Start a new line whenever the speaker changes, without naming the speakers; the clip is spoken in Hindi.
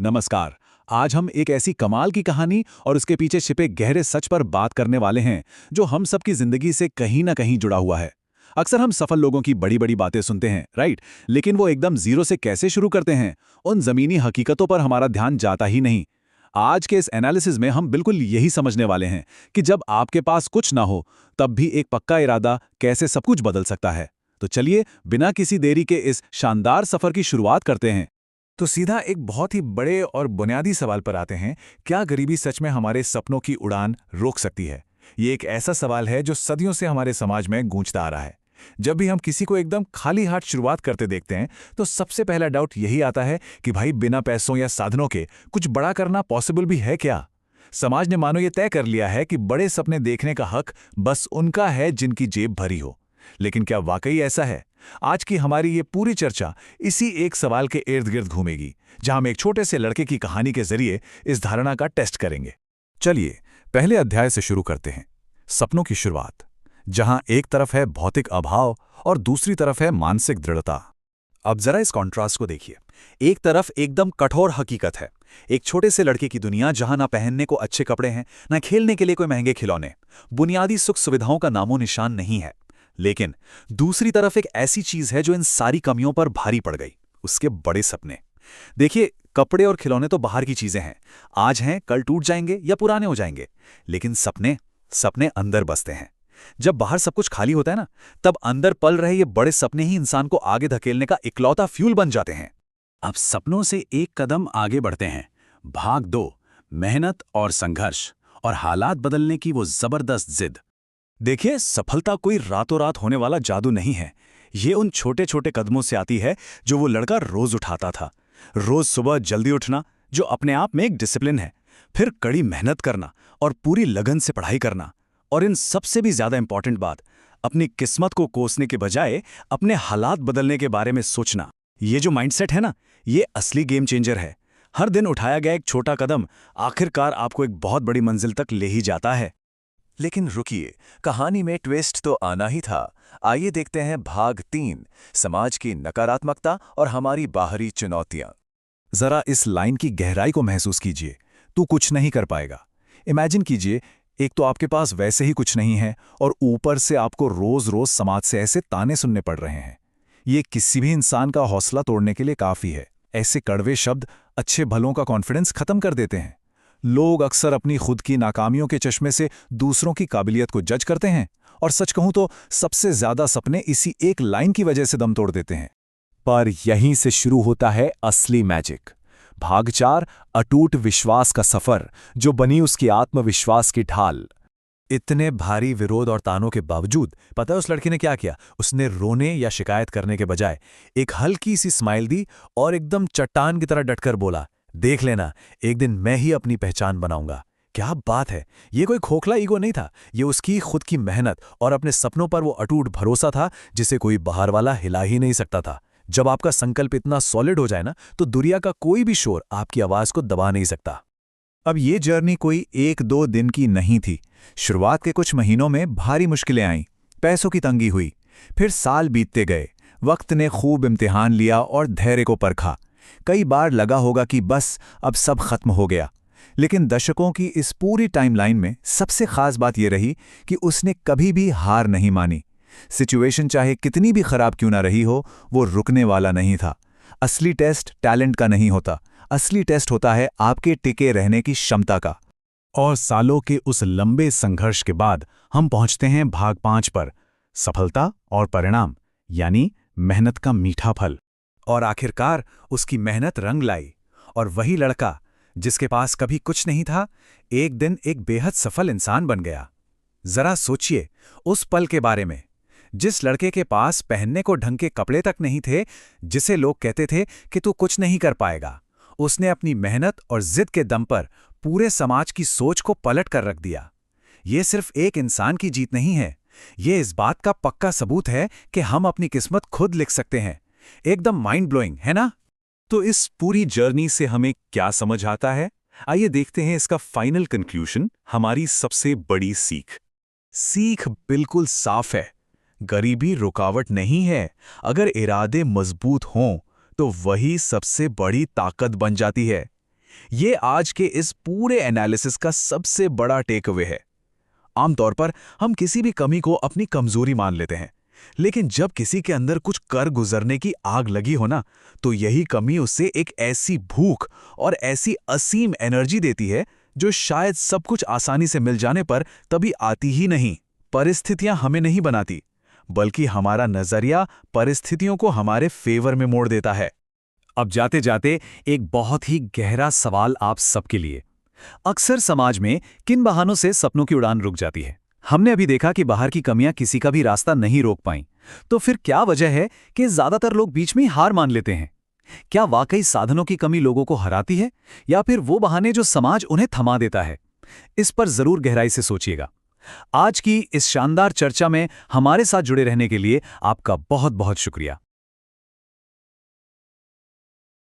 नमस्कार। आज हम एक ऐसी कमाल की कहानी और उसके पीछे छिपे गहरे सच पर बात करने वाले हैं जो हम सबकी जिंदगी से कहीं ना कहीं जुड़ा हुआ है। अक्सर हम सफल लोगों की बड़ी बड़ी बातें सुनते हैं, राइट? लेकिन वो एकदम जीरो से कैसे शुरू करते हैं, उन जमीनी हकीकतों पर हमारा ध्यान जाता ही नहीं। आज के इस एनालिसिस में हम बिल्कुल यही समझने वाले हैं कि जब आपके पास कुछ ना हो तब भी एक पक्का इरादा कैसे सब कुछ बदल सकता है। तो चलिए बिना किसी देरी के इस शानदार सफर की शुरुआत करते हैं।
तो सीधा एक बहुत ही बड़े और बुनियादी सवाल पर आते हैं, क्या गरीबी सच में हमारे सपनों की उड़ान रोक सकती है? ये एक ऐसा सवाल है जो सदियों से हमारे समाज में गूंजता आ रहा है। जब भी हम किसी को एकदम खाली हाथ शुरुआत करते देखते हैं, तो सबसे पहला डाउट यही आता है कि भाई बिना पैसों या साधनों के कुछ बड़ा करना पॉसिबल भी है क्या? समाज ने मानो ये तय कर लिया है कि बड़े सपने देखने का हक बस उनका है जिनकी जेब भरी हो। लेकिन क्या वाकई ऐसा है? आज की हमारी ये पूरी चर्चा इसी एक सवाल के इर्द गिर्द घूमेगी, जहां हम एक छोटे से लड़के की कहानी के जरिए इस धारणा का टेस्ट करेंगे। चलिए पहले अध्याय से शुरू करते हैं, सपनों की शुरुआत, जहां एक तरफ है भौतिक अभाव और दूसरी तरफ है मानसिक दृढ़ता। अब जरा इस कॉन्ट्रास्ट को देखिए। एक तरफ एकदम कठोर हकीकत है, एक छोटे से लड़के की दुनिया जहां ना पहनने को अच्छे कपड़े हैं, ना खेलने के लिए कोई महंगे खिलौने, बुनियादी सुख सुविधाओं का नामो निशान नहीं है। लेकिन दूसरी तरफ एक ऐसी चीज है जो इन सारी कमियों पर भारी पड़ गई, उसके बड़े सपने। देखिए, कपड़े और खिलौने तो बाहर की चीजें हैं, आज हैं कल टूट जाएंगे या पुराने हो जाएंगे। लेकिन सपने सपने अंदर बसते हैं। जब बाहर सब कुछ खाली होता है ना, तब अंदर पल रहे ये बड़े सपने ही इंसान को आगे धकेलने का इकलौता फ्यूल बन जाते हैं।
अब सपनों से एक कदम आगे बढ़ते हैं। भाग 2, मेहनत और संघर्ष और हालात बदलने की वो जबरदस्त जिद।
देखिए, सफलता कोई रातों रात होने वाला जादू नहीं है। ये उन छोटे छोटे कदमों से आती है जो वो लड़का रोज उठाता था। रोज सुबह जल्दी उठना, जो अपने आप में एक डिसिप्लिन है, फिर कड़ी मेहनत करना और पूरी लगन से पढ़ाई करना, और इन सबसे भी ज्यादा इंपॉर्टेंट बात, अपनी किस्मत को कोसने के बजाय अपने हालात बदलने के बारे में सोचना। ये जो माइंडसेट है ना, ये असली गेम चेंजर है। हर दिन उठाया गया एक छोटा कदम आखिरकार आपको एक बहुत बड़ी मंजिल तक ले ही जाता है।
लेकिन रुकिए, कहानी में ट्विस्ट तो आना ही था। आइए देखते हैं भाग 3, समाज की नकारात्मकता और हमारी बाहरी चुनौतियां।
जरा इस लाइन की गहराई को महसूस कीजिए। तू कुछ नहीं कर पाएगा। इमेजिन कीजिए, एक तो आपके पास वैसे ही कुछ नहीं है और ऊपर से आपको रोज रोज समाज से ऐसे ताने सुनने पड़ रहे हैं। ये किसी भी इंसान का हौसला तोड़ने के लिए काफी है। ऐसे कड़वे शब्द अच्छे भलों का कॉन्फिडेंस खत्म कर देते हैं। लोग अक्सर अपनी खुद की नाकामियों के चश्मे से दूसरों की काबिलियत को जज करते हैं, और सच कहूं तो सबसे ज्यादा सपने इसी एक लाइन की वजह से दम तोड़ देते हैं। पर यहीं से शुरू होता है असली मैजिक। भाग 4, अटूट विश्वास का सफर, जो बनी उसकी आत्मविश्वास की ढाल। इतने भारी विरोध और तानों के बावजूद पता है उस लड़की ने क्या किया? उसने रोने या शिकायत करने के बजाय एक हल्की सी स्माइल दी और एकदम चट्टान की तरह डटकर बोला, देख लेना, एक दिन मैं ही अपनी पहचान बनाऊंगा। क्या बात है! ये कोई खोखला ईगो नहीं था, ये उसकी खुद की मेहनत और अपने सपनों पर वो अटूट भरोसा था, जिसे कोई बाहर वाला हिला ही नहीं सकता था। जब आपका संकल्प इतना सॉलिड हो जाए ना, तो दुनिया का कोई भी शोर आपकी आवाज को दबा नहीं सकता। अब ये जर्नी कोई 1-2 दिन की नहीं थी। शुरुआत के कुछ महीनों में भारी मुश्किलें आईं, पैसों की तंगी हुई, फिर साल बीतते गए, वक्त ने खूब इम्तिहान लिया और धैर्य को परखा। कई बार लगा होगा कि बस अब सब खत्म हो गया। लेकिन दशकों की इस पूरी टाइमलाइन में सबसे खास बात यह रही कि उसने कभी भी हार नहीं मानी। सिचुएशन चाहे कितनी भी खराब क्यों ना रही हो, वो रुकने वाला नहीं था। असली टेस्ट टैलेंट का नहीं होता, असली टेस्ट होता है आपके टिके रहने की क्षमता का। और सालों के उस लंबे संघर्ष के बाद हम पहुंचते हैं भाग 5 पर, सफलता और परिणाम, यानी मेहनत का मीठा फल। और आखिरकार उसकी मेहनत रंग लाई, और वही लड़का जिसके पास कभी कुछ नहीं था, एक दिन एक बेहद सफल इंसान बन गया। जरा सोचिए उस पल के बारे में, जिस लड़के के पास पहनने को ढंग के कपड़े तक नहीं थे, जिसे लोग कहते थे कि तू कुछ नहीं कर पाएगा, उसने अपनी मेहनत और जिद के दम पर पूरे समाज की सोच को पलट कर रख दिया। ये सिर्फ एक इंसान की जीत नहीं है, ये इस बात का पक्का सबूत है कि हम अपनी किस्मत खुद लिख सकते हैं। एकदम माइंड ब्लोइंग है ना? तो इस पूरी जर्नी से हमें क्या समझ आता है? आइए देखते हैं इसका फाइनल कंक्लूजन, हमारी सबसे बड़ी सीख। सीख बिल्कुल साफ है, गरीबी रुकावट नहीं है। अगर इरादे मजबूत हों तो वही सबसे बड़ी ताकत बन जाती है।
ये आज के इस पूरे एनालिसिस का सबसे बड़ा टेक अवे है। आमतौर पर हम किसी भी कमी को अपनी कमजोरी मान लेते हैं, लेकिन जब किसी के अंदर कुछ कर गुजरने की आग लगी हो ना, तो यही कमी उससे एक ऐसी भूख और ऐसी असीम एनर्जी देती है जो शायद सब कुछ आसानी से मिल जाने पर कभी आती ही नहीं। परिस्थितियां हमें नहीं बनाती, बल्कि हमारा नजरिया परिस्थितियों को हमारे फेवर में मोड़ देता है।
अब जाते जाते एक बहुत ही गहरा सवाल आप सबके लिए। अक्सर समाज में किन बहानों से सपनों की उड़ान रुक जाती है? हमने अभी देखा कि बाहर की कमियां किसी का भी रास्ता नहीं रोक पाईं। तो फिर क्या वजह है कि ज्यादातर लोग बीच में ही हार मान लेते हैं? क्या वाकई साधनों की कमी लोगों को हराती है, या फिर वो बहाने जो समाज उन्हें थमा देता है? इस पर जरूर गहराई से सोचिएगा। आज की इस शानदार चर्चा में हमारे साथ जुड़े रहने के लिए आपका बहुत बहुत शुक्रिया।